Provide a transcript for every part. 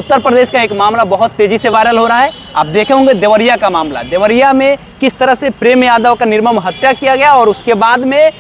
उत्तर प्रदेश का एक मामला बहुत तेजी से वायरल हो रहा है। आप देखे होंगे देवरिया का मामला, देवरिया में किस तरह से प्रेम यादव का निर्मम हत्या किया गया और उसके बाद में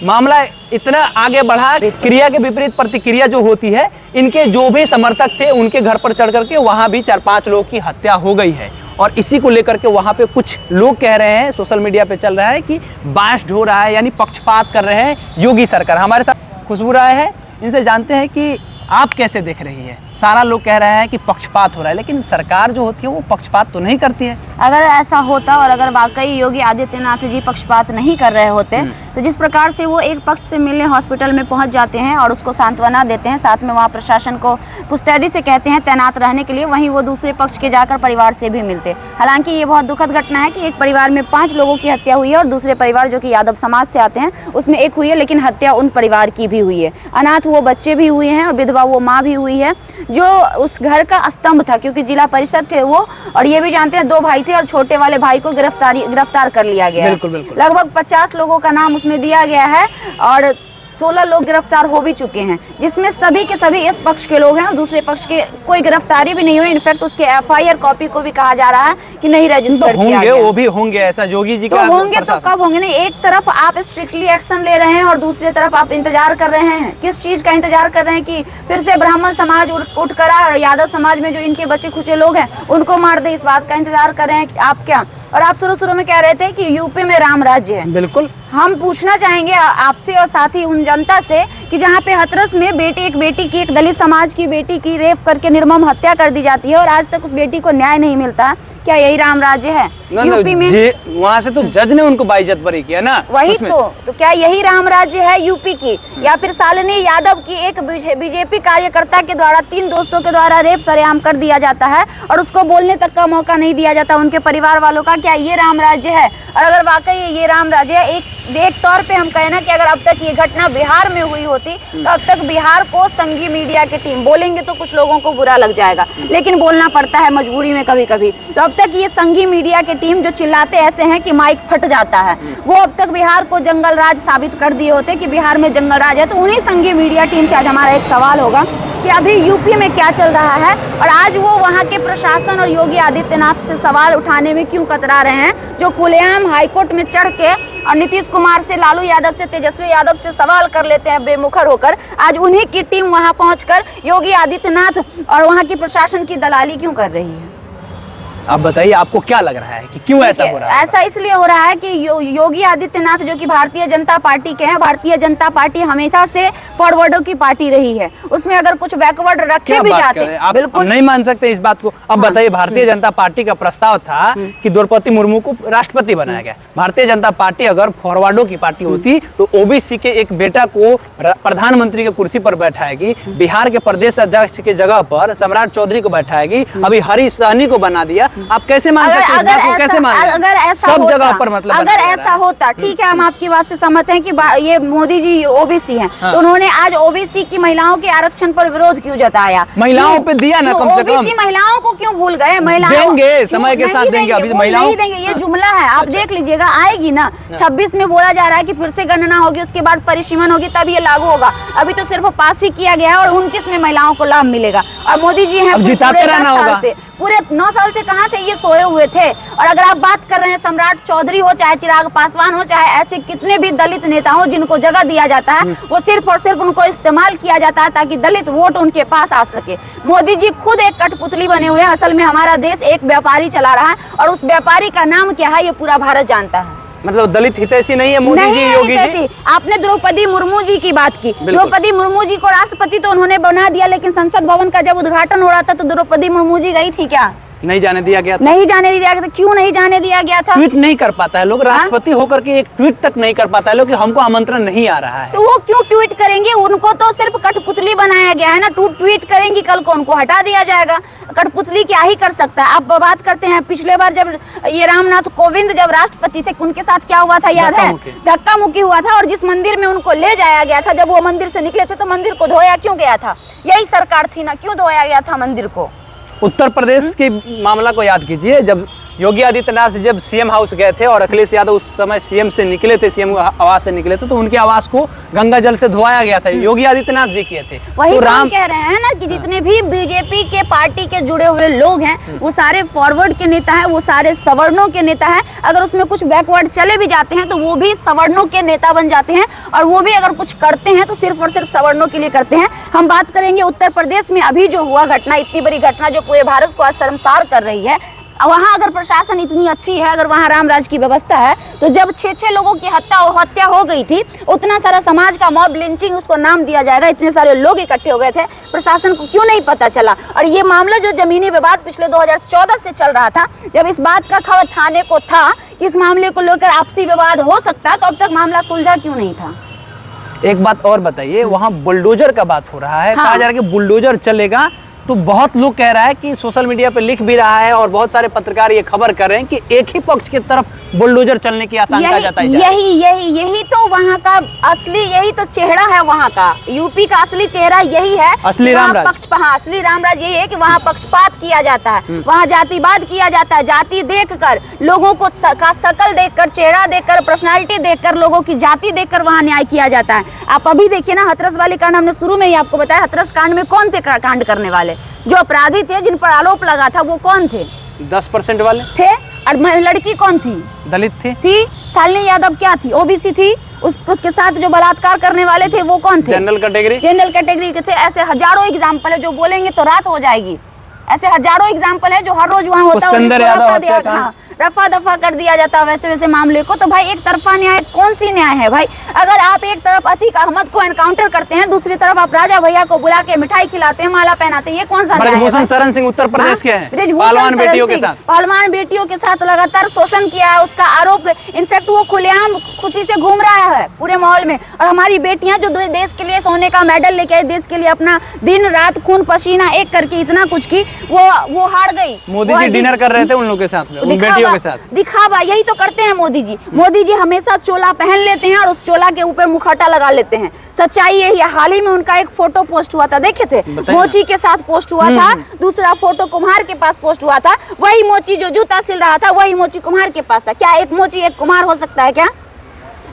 मामला इतना आगे बढ़ा, क्रिया के विपरीत प्रतिक्रिया जो होती है, इनके जो भी समर्थक थे उनके घर पर चढ़ करके वहां भी 4-5 लोगों की हत्या हो गई है। और इसी को लेकर के वहां पे कुछ लोग कह रहे हैं, सोशल मीडिया पे चल रहा है कि बायस्ड हो रहा है, यानी पक्षपात कर रहे हैं योगी सरकार। हमारे साथ खुशबू राय है, इनसे जानते हैं कि आप कैसे देख रही है। सारा लोग कह रहे हैं कि पक्षपात हो रहा है, लेकिन सरकार जो होती है वो पक्षपात तो नहीं करती है। अगर ऐसा होता और अगर वाकई योगी आदित्यनाथ जी पक्षपात नहीं कर रहे होते तो जिस प्रकार से वो एक पक्ष से मिलने हॉस्पिटल में पहुंच जाते हैं और उसको सांत्वना देते हैं, साथ में वहाँ प्रशासन को मुस्तैदी से कहते हैं तैनात रहने के लिए, वहीं वो दूसरे पक्ष के जाकर परिवार से भी मिलते। हालांकि ये बहुत दुखद घटना है कि एक परिवार में 5 लोगों की हत्या हुई है और दूसरे परिवार जो कि यादव समाज से आते हैं उसमें एक हुई है, लेकिन हत्या उन परिवार की भी हुई है। अनाथ वो बच्चे भी हुए हैं और विधवा वो माँ भी हुई है जो उस घर का स्तंभ था, क्योंकि जिला परिषद थे वो, और ये भी जानते हैं 2 भाई थे और छोटे वाले भाई को गिरफ्तार कर लिया गया। बिल्कुल बिल्कुल। लगभग 50 लोगों का नाम उसमें दिया गया है और 16 लोग गिरफ्तार हो भी चुके हैं, जिसमें सभी के सभी इस पक्ष के लोग हैं और दूसरे पक्ष के कोई गिरफ्तारी भी नहीं हुई। इनफैक्ट उसके FIR कॉपी को भी कहा जा रहा है कि नहीं रजिस्टर किया गया। वो भी होंगे, ऐसा योगी जी का तो होंगे तो कब होंगे? नहीं, एक तरफ आप स्ट्रिक्टली एक्शन ले रहे हैं और दूसरी तरफ आप इंतजार कर रहे हैं। किस चीज का इंतजार कर रहे हैं कि फिर से ब्राह्मण समाज उठ कर आए और यादव समाज में जो इनके बच्चे खुचे लोग हैं उनको मार दे, इस बात का इंतजार कर रहे हैं आप क्या? और आप शुरू में कह रहे थे कि यूपी में राम राज्य है। बिल्कुल, हम पूछना चाहेंगे आपसे और साथ ही उन जनता से कि जहाँ पे हाथरस में एक बेटी की, एक दलित समाज की बेटी की रेप करके निर्मम हत्या कर दी जाती है और आज तक उस बेटी को न्याय नहीं मिलता, क्या यही राम राज्य है? यूपी में वहाँ से तो जज ने उनको बाइज्जत बरी किया ना, वही तो क्या यही राम राज्य है यूपी की? या फिर शालिनी यादव की एक बीजेपी कार्यकर्ता के द्वारा 3 दोस्तों के द्वारा रेप सरेआम कर दिया जाता है और उसको बोलने तक का मौका नहीं दिया जाता उनके परिवार वालों का, क्या ये राम राज्य है? और अगर वाकई ये राम राज्य है, एक तौर पे हम कहें ना कि अगर अब तक ये घटना बिहार में हुई होती तो अब तक बिहार को संघीय मीडिया की टीम, बोलेंगे तो कुछ लोगों को बुरा लग जाएगा लेकिन बोलना पड़ता है मजबूरी में कभी कभी, तो अब तक ये संघीय मीडिया की टीम जो चिल्लाते ऐसे हैं कि माइक फट जाता है, वो अब तक बिहार को जंगल राज साबित कर दिए होते कि बिहार में जंगल राज है। तो उन्हीं संघीय मीडिया टीम से आज हमारा एक सवाल होगा कि अभी यूपी में क्या चल रहा है और आज वो वहाँ के प्रशासन और योगी आदित्यनाथ से सवाल उठाने में क्यों कतरा रहे हैं, जो खुलेआम हाईकोर्ट में चढ़ के और नीतीश कुमार से, लालू यादव से, तेजस्वी यादव से सवाल कर लेते हैं बेमुखर होकर। आज उन्हीं की टीम वहाँ पहुंचकर योगी आदित्यनाथ और वहाँ की प्रशासन की दलाली क्यों कर रही है? आप बताइए, आपको क्या लग रहा है कि क्यों ऐसा हो रहा है? ऐसा इसलिए हो रहा है कि योगी आदित्यनाथ जो कि भारतीय जनता पार्टी के हैं, भारतीय जनता पार्टी हमेशा से फॉरवर्डों की पार्टी रही है, उसमें अगर कुछ बैकवर्ड रखे भी जाते हैं, आप बिल्कुल नहीं मान सकते इस बात को। अब बताइए, भारतीय जनता पार्टी का प्रस्ताव था कि द्रौपदी मुर्मू को राष्ट्रपति बनाया गया। भारतीय जनता पार्टी अगर फॉरवर्डों की पार्टी होती तो ओबीसी के एक बेटा को प्रधानमंत्री की कुर्सी पर बैठाएगी, बिहार के प्रदेश अध्यक्ष के जगह पर सम्राट चौधरी को बैठाएगी, अभी हरी सहनी को बना दिया। आप कैसे मान सकते हैं इस बात को? कैसे मान? अगर ऐसा सब जगह पर मतलब अगर ऐसा होता, ठीक है, हम आपकी बात से सहमत हैं कि ये मोदी जी ओबीसी हैं, तो उन्होंने आज ओबीसी की महिलाओं के आरक्षण पर विरोध क्यों जताया? महिलाओं पे दिया ना कम से कम। ओबीसी महिलाओं को क्यों भूल गए? महिलाओं देंगे, समय के साथ देंगे, अभी महिलाओं नहीं देंगे, ये जुमला है, आप देख लीजिएगा, आएगी ना 26 में बोला जा रहा है कि फिर से गणना होगी, उसके बाद परिसीमन होगी, तब ये लागू होगा। अभी तो सिर्फ पास ही किया गया है और 29 में महिलाओं को लाभ मिलेगा। और मोदी जी हैं जिताते रहना होगा। पूरे 9 साल से कहाँ थे? ये सोए हुए थे। और अगर आप बात कर रहे हैं सम्राट चौधरी हो, चाहे चिराग पासवान हो, चाहे ऐसे कितने भी दलित नेता हो जिनको जगह दिया जाता है, वो सिर्फ और सिर्फ उनको इस्तेमाल किया जाता है ताकि दलित वोट उनके पास आ सके। मोदी जी खुद एक कठपुतली बने हुए हैं। असल में हमारा देश एक व्यापारी चला रहा है और उस व्यापारी का नाम क्या है ये पूरा भारत जानता है। मतलब दलित हितैषी नहीं है मोदी जी, योगी जी। आपने द्रौपदी मुर्मू जी की बात की, द्रौपदी मुर्मू जी को राष्ट्रपति तो उन्होंने बना दिया, लेकिन संसद भवन का जब उद्घाटन हो रहा था तो द्रौपदी मुर्मू जी गई थी क्या? नहीं जाने दिया गया था। नहीं जाने दिया गया था। क्यों नहीं जाने दिया गया था? ट्वीट नहीं कर पाता है लोग, राष्ट्रपति होकर के एक ट्वीट तक नहीं कर पाता है लोग कि हमको आमंत्रण नहीं आ रहा है। तो वो क्यों ट्वीट करेंगे? उनको तो सिर्फ कठपुतली बनाया गया है ना। ट्वीट करेंगी, कल को उनको हटा दिया जाएगा। कठपुतली क्या ही कर सकता है? आप बात करते हैं पिछले बार जब ये रामनाथ कोविंद जब राष्ट्रपति थे, उनके साथ क्या हुआ था याद है? धक्का मुक्की हुआ था और जिस मंदिर में उनको ले जाया गया था, जब वो मंदिर से निकले थे तो मंदिर को धोया क्यों गया था? यही सरकार थी ना, क्यों धोया गया था मंदिर को? उत्तर प्रदेश के मामला को याद कीजिए, जब योगी आदित्यनाथ जब सीएम हाउस गए थे और अखिलेश यादव उस समय सीएम से निकले थे, सीएम आवास से निकले थे, तो उनके आवास को गंगा जल से धोया गया था, योगी आदित्यनाथ जी किए थे। वही तो राम कह रहे हैं ना कि जितने भी बीजेपी के पार्टी के जुड़े हुए लोग हैं वो सारे फॉरवर्ड के नेता हैं, वो सारे सवर्णों के नेता हैं। अगर उसमें कुछ बैकवर्ड चले भी जाते हैं तो वो भी सवर्णों के नेता बन जाते हैं, और वो भी अगर कुछ करते हैं तो सिर्फ और सिर्फ सवर्णों के लिए करते हैं। हम बात करेंगे उत्तर प्रदेश में अभी जो हुआ घटना, इतनी बड़ी घटना जो पूरे भारत को आज शर्मसार कर रही है। वहाँ अगर प्रशासन इतनी अच्छी है, अगर वहाँ रामराज की व्यवस्था है, तो जब 6 लोगों की हत्या हो गई थी, उतना सारा समाज का मॉब लिंचिंग उसको नाम दिया जाएगा, इतने सारे लोग इकट्ठे हो गए थे, प्रशासन को क्यों नहीं पता चला? और ये मामला जो जमीनी विवाद पिछले 2014 से चल रहा था, जब इस बात का खबर थाने को था कि इस मामले को लेकर आपसी विवाद हो सकता है, तो अब तक मामला सुलझा क्यों नहीं था? एक बात और बताइए, वहाँ बुलडोजर का बात हो रहा है, कहा जा रहा है कि बुलडोजर चलेगा, तो बहुत लोग कह रहा है कि सोशल मीडिया पे लिख भी रहा है और बहुत सारे पत्रकार ये खबर कर रहे हैं कि एक ही पक्ष की तरफ बुलडोजर चलने की आशंका जताई जा रही है। यही तो वहाँ का असली, यही तो चेहरा है वहाँ का, यूपी का असली चेहरा यही है, असली रामराज। असली रामराज यही है कि वहाँ पक्षपात किया जाता है, वहाँ जातिवाद किया जाता है, जाति देखकर, लोगों को शकल देखकर, चेहरा देखकर, पर्सनालिटी देखकर, लोगों की जाति देखकर वहाँ न्याय किया जाता है। आप अभी देखिए ना, हाथरस वाली कांड हमने शुरू में ही आपको बताया, हाथरस कांड में कौन थे कांड करने वाले? जो अपराधी थे, जिन पर आरोप लगा था, वो कौन थे? 10% वाले थे। और लड़की कौन थी? दलित थी। शालिनी यादव क्या थी? ओबीसी थी। उसके साथ जो बलात्कार करने वाले थे वो कौन थे? जनरल कैटेगरी के थे। ऐसे हजारों एग्जाम्पल है, जो बोलेंगे तो रात हो जाएगी। ऐसे हजारों एग्जाम्पल है जो हर रोज वहाँ होता है, रफा दफा कर दिया जाता है वैसे वैसे मामले को। तो भाई एक तरफा न्याय कौन सी न्याय है भाई? अगर आप एक तरफ अतीक अहमद को एनकाउंटर करते हैं, दूसरी तरफ आप राजा भैया को बुला के मिठाई खिलाते हैं, माला पहनाते हैं, ये कौन सा न्याय है? ब्रजभूषण शरण सिंह उत्तर प्रदेश के हैं, पहलवान बेटियों के साथ लगातार शोषण किया है, उसका आरोप, इनफैक्ट वो खुलेआम खुशी से घूम रहा है पूरे माहौल में। और हमारी बेटियां जो देश के लिए सोने का मेडल लेके आई, देश के लिए अपना दिन रात खून पसीना एक करके इतना कुछ की, वो हार गई। मोदी जी डिनर कर रहे थे उन लोगों के साथ में, उन बेटियों के साथ। दिखावा यही तो करते हैं मोदी जी। मोदी जी हमेशा चोला पहन लेते हैं और उस चोला के ऊपर मुखौटा लगा लेते हैं। सच्चाई यही है। हाल ही में उनका एक फोटो पोस्ट हुआ था, देखे थे? मोची के साथ पोस्ट हुआ था, दूसरा फोटो कुम्हार के पास पोस्ट हुआ था। वही मोची जो जूता सिल रहा था, वही मोची कुम्हार के पास था। क्या एक मोची एक कुम्हार हो सकता है क्या?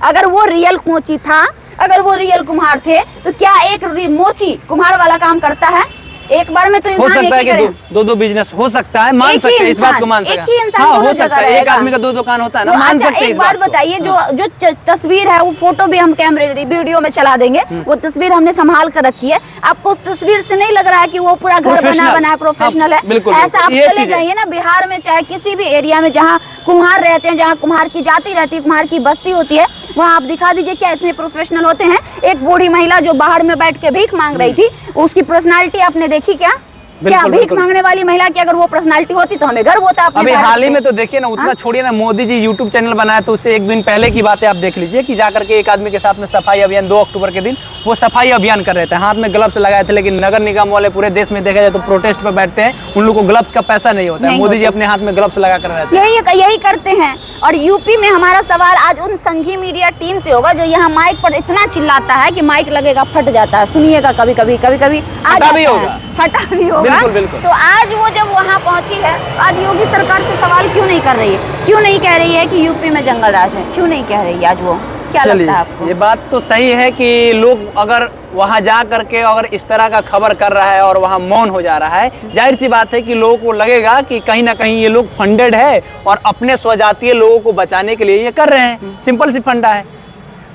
अगर वो रियल मोची था, अगर वो रियल कुम्हार थे, तो क्या एक मोची कुम्हार वाला काम करता है? एक बार में तो हो सकता है कि दो बिजनेस हो सकता है, मान सकते हैं, इस बात को मान सकते हैं। एक ही इंसान हो सकता है, एक आदमी का 2 दुकान होता है ना, मान सकते हैं। एक बात बताइए, जो तस्वीर है, वो फोटो भी हम कैमरे वीडियो में चला देंगे, वो तस्वीर हमने संभाल कर रखी है। आपको उस तस्वीर से नहीं लग रहा है कि वो पूरा घर बना है, प्रोफेशनल है? ऐसा आप चले जाइए ना बिहार में, चाहे किसी भी एरिया में जहाँ कुम्हार रहते हैं, जहाँ कुम्हार की जाति रहती है, कुम्हार की बस्ती होती है, वहाँ आप दिखा दीजिए क्या इतने प्रोफेशनल होते हैं। एक बूढ़ी महिला जो बाहर में बैठ के भीख मांग रही थी, उसकी पर्सनालिटी आपने देखी क्या? क्या भीख मांगने वाली महिला की अगर वो पर्सनालिटी होती तो हमें गर्व होता। अभी हाल ही में तो देखिए ना, उतना छोड़िए ना, मोदी जी यूट्यूब चैनल बनाया, तो उससे 1 दिन पहले की बात है, आप देख लीजिए कि जाकर के एक आदमी के साथ में सफाई अभियान 2 अक्टूबर के दिन वो सफाई अभियान कर रहे थे, हाथ में ग्लव्स लगाए थे। लेकिन नगर निगम वाले पूरे देश में देखा जाए तो प्रोटेस्ट पे बैठते हैं, उन लोगों को ग्लव्स का पैसा नहीं होता है। मोदी जी अपने हाथ में ग्लव्स लगा कर रहते हैं, यही करते हैं। और यूपी में हमारा सवाल आज उन संघी मीडिया टीम से होगा जो यहाँ माइक पर इतना चिल्लाता है कि माइक लगेगा फट जाता है। सुनिएगा, कभी कभी फटा भी होगा। बिल्कुल। तो आज वो जब वहाँ पहुंची है, आज योगी सरकार से सवाल क्यों नहीं कर रही है? क्यों नहीं कह रही है कि यूपी में जंगल राज है? क्यों नहीं कह रही है आज वो? क्या लगता है आपको? ये बात तो सही है कि लोग अगर वहाँ जा करके अगर इस तरह का खबर कर रहा है और वहाँ मौन हो जा रहा है, जाहिर सी बात है कि लोगों को लगेगा कि कहीं ना कहीं ये लोग फंडेड है और अपने स्वजातीय लोगों को बचाने के लिए ये कर रहे हैं। सिंपल सी फंडा है।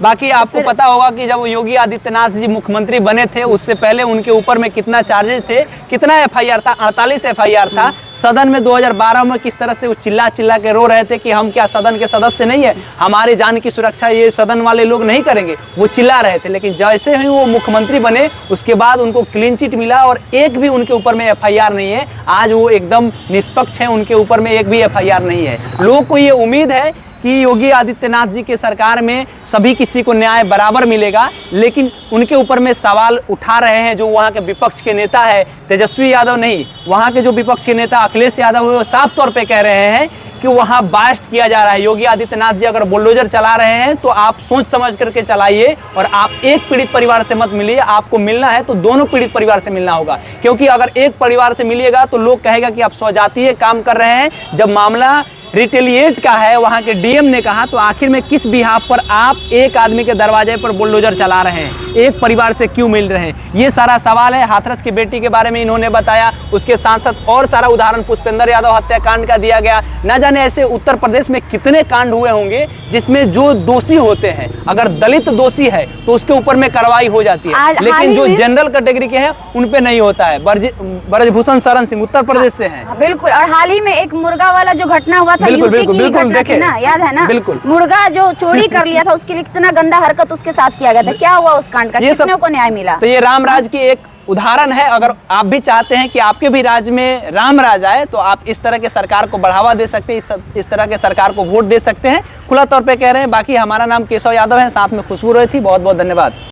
बाकी आपको पता होगा कि जब योगी आदित्यनाथ जी मुख्यमंत्री बने थे, उससे पहले उनके ऊपर में कितना चार्जेस थे, कितना एफआईआर था? 48 एफआईआर था। सदन में 2012 में किस तरह से वो चिल्ला के रो रहे थे कि हम क्या सदन के सदस्य नहीं है, हमारी जान की सुरक्षा ये सदन वाले लोग नहीं करेंगे, वो चिल्ला रहे थे। लेकिन जैसे ही वो मुख्यमंत्री बने, उसके बाद उनको क्लीन चिट मिला और एक भी उनके ऊपर में एफआईआर नहीं है। आज वो एकदम निष्पक्ष है, उनके ऊपर में एक भी एफआईआर नहीं है। लोगों को ये उम्मीद है कि योगी आदित्यनाथ जी के सरकार में सभी किसी को न्याय बराबर मिलेगा, लेकिन उनके ऊपर में सवाल उठा रहे हैं जो वहाँ के विपक्ष के नेता है, तेजस्वी यादव नहीं, वहाँ के जो विपक्ष के नेता अखिलेश यादव है, वो साफ तौर पे कह रहे हैं कि वहाँ बास्ट किया जा रहा है। योगी आदित्यनाथ जी अगर बुलडोजर चला रहे हैं तो आप सोच समझ करके चलाइए और आप एक पीड़ित परिवार से मत मिलिए। आपको मिलना है तो दोनों पीड़ित परिवार से मिलना होगा, क्योंकि अगर एक परिवार से मिलिएगा तो लोग कहेगा कि आप स्वजातीय काम कर रहे हैं। जब मामला रिटेलिएट का है, वहां के डीएम ने कहा, तो आखिर में किस बिहाफ पर आप एक आदमी के दरवाजे पर बुलडोजर चला रहे हैं, एक परिवार से क्यों मिल रहे हैं, ये सारा सवाल है। हाथरस की बेटी के बारे में इन्होंने बताया, उसके साथ साथ और सारा उदाहरण पुष्पेंद्र यादव हत्याकांड का दिया गया। न जाने ऐसे उत्तर प्रदेश में कितने कांड हुए होंगे जिसमें जो दोषी होते हैं, अगर दलित दोषी है तो उसके ऊपर में कार्रवाई हो जाती है, लेकिन जो जनरल कैटेगरी के हैं उन पे नहीं होता है। ब्रजभूषण शरण सिंह उत्तर प्रदेश से हैं। बिल्कुल, और हाल ही में एक मुर्गा वाला जो घटना हुआ था, बिल्कुल, यूपी बिल्कुल, की बिल्कुल, घटना थी ना, याद है ना? बिल्कुल। मुर्गा जो चोरी कर लिया था, उसके लिए कितना गंदा हरकत उसके साथ किया गया था, क्या हुआ उस कांड का, कितनों को न्याय मिला? तो ये रामराज की एक उदाहरण है। अगर आप भी चाहते हैं कि आपके भी राज्य में राम राज आए, तो आप इस तरह के सरकार को बढ़ावा दे सकते हैं, इस तरह के सरकार को वोट दे सकते हैं। खुला तौर पे कह रहे हैं। बाकी हमारा नाम केशव यादव है, साथ में खुशबू रही थी। बहुत बहुत धन्यवाद।